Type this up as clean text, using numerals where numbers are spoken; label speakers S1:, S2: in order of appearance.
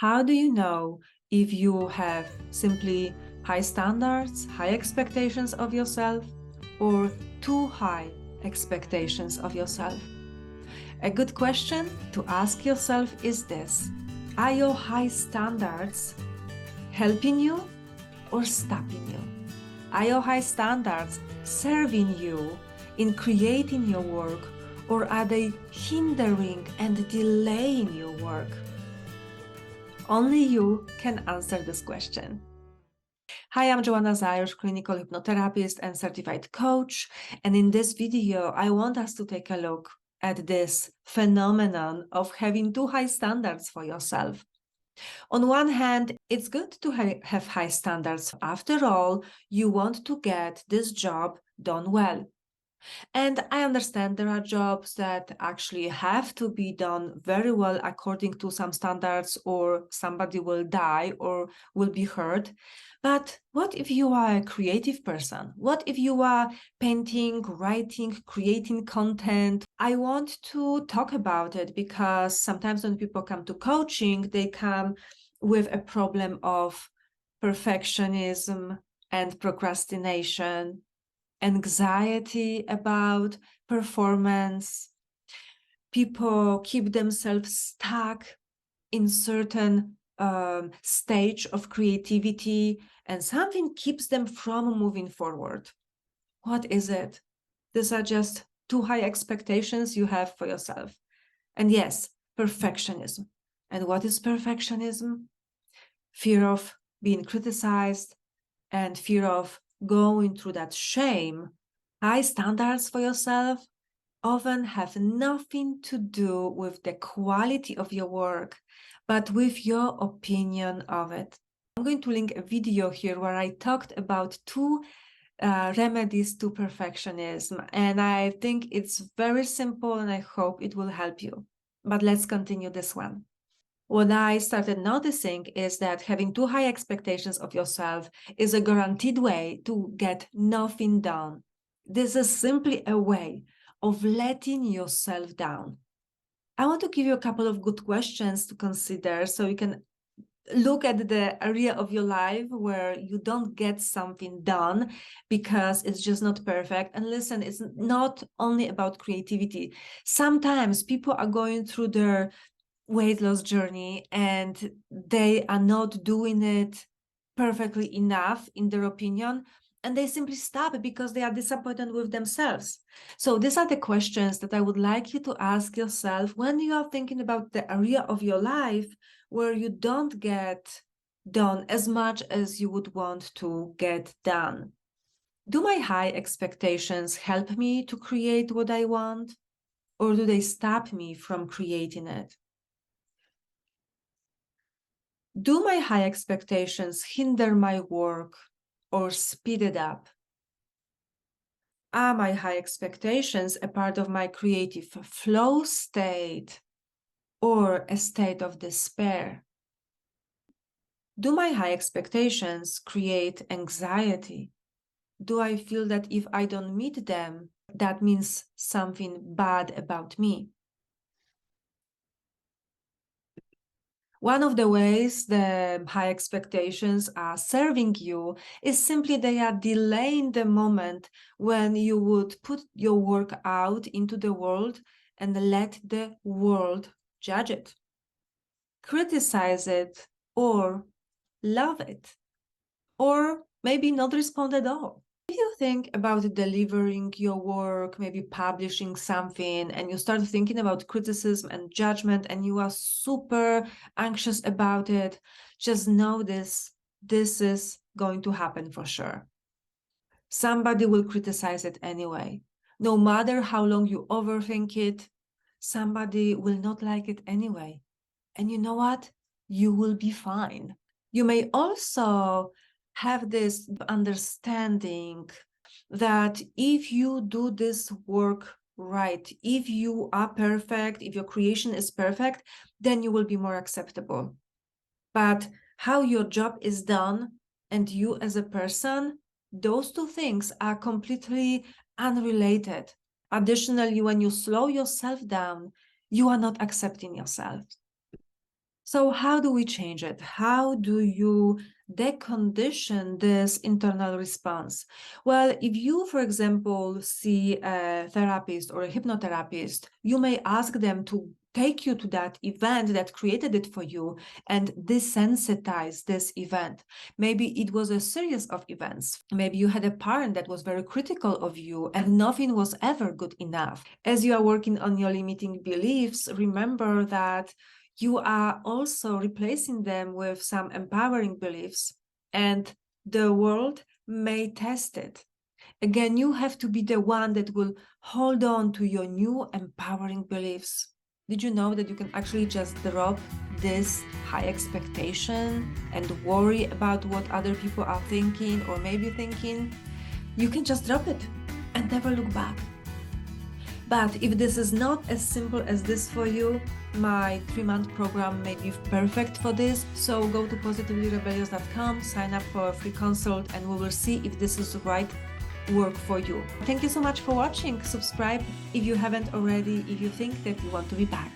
S1: How do you know if you have simply high standards, high expectations of yourself, or too high expectations of yourself? A good question to ask yourself is this: are your high standards helping you or stopping you? Are your high standards serving you in creating your work, or are they hindering and delaying your work? Only you can answer this question. Hi, I'm Joanna Zajos, clinical hypnotherapist and certified coach. And in this video, I want us to take a look at this phenomenon of having too high standards for yourself. On one hand, it's good to have high standards. After all, you want to get this job done well. And I understand there are jobs that actually have to be done very well according to some standards, or somebody will die or will be hurt. But what if you are a creative person? What if you are painting, writing, creating content? I want to talk about it because sometimes when people come to coaching, they come with a problem of perfectionism and procrastination, anxiety about performance. People keep themselves stuck in certain stage of creativity, and something keeps them from moving forward. What is it? These are just too high expectations you have for yourself. And yes, perfectionism. And what is perfectionism? Fear of being criticized and fear of going through that shame. High standards for yourself often have nothing to do with the quality of your work, but with your opinion of it. I'm going to link a video here where I talked about two remedies to perfectionism, and I think it's very simple and I hope it will help you. But let's continue this one. What I started noticing is that having too high expectations of yourself is a guaranteed way to get nothing done. This is simply a way of letting yourself down. I want to give you a couple of good questions to consider so you can look at the area of your life where you don't get something done because it's just not perfect. And listen, it's not only about creativity. Sometimes people are going through their weight loss journey and they are not doing it perfectly enough in their opinion, and they simply stop because they are disappointed with themselves. So these are the questions that I would like you to ask yourself when you are thinking about the area of your life where you don't get done as much as you would want to get done. Do my high expectations help me to create what I want, or do they stop me from creating it? Do my high expectations hinder my work or speed it up? Are my high expectations a part of my creative flow state or a state of despair? Do my high expectations create anxiety? Do I feel that if I don't meet them, that means something bad about me? One of the ways the high expectations are serving you is simply they are delaying the moment when you would put your work out into the world and let the world judge it, criticize it, or love it, or maybe not respond at all. If you think about delivering your work, maybe publishing something, and you start thinking about criticism and judgment, and you are super anxious about it, just know this is going to happen for sure. Somebody will criticize it anyway. No matter how long you overthink it, somebody will not like it anyway. And you know what? You will be fine. You may also have this understanding that if you do this work right, if you are perfect, if your creation is perfect, then you will be more acceptable. But how your job is done and you as a person, those two things are completely unrelated. Additionally, when you slow yourself down, you are not accepting yourself. So how do we change it? How do you decondition this internal response? Well, if you, for example, see a therapist or a hypnotherapist, you may ask them to take you to that event that created it for you and desensitize this event. Maybe it was a series of events. Maybe you had a parent that was very critical of you and nothing was ever good enough. As you are working on your limiting beliefs, remember that you are also replacing them with some empowering beliefs, and the world may test it. Again, you have to be the one that will hold on to your new empowering beliefs. Did you know that you can actually just drop this high expectation and worry about what other people are thinking or maybe thinking? You can just drop it and never look back. But if this is not as simple as this for you, my 3-month program may be perfect for this. So go to positivelyrebellious.com, sign up for a free consult, and we will see if this is the right work for you. Thank you so much for watching. Subscribe if you haven't already, if you think that you want to be back.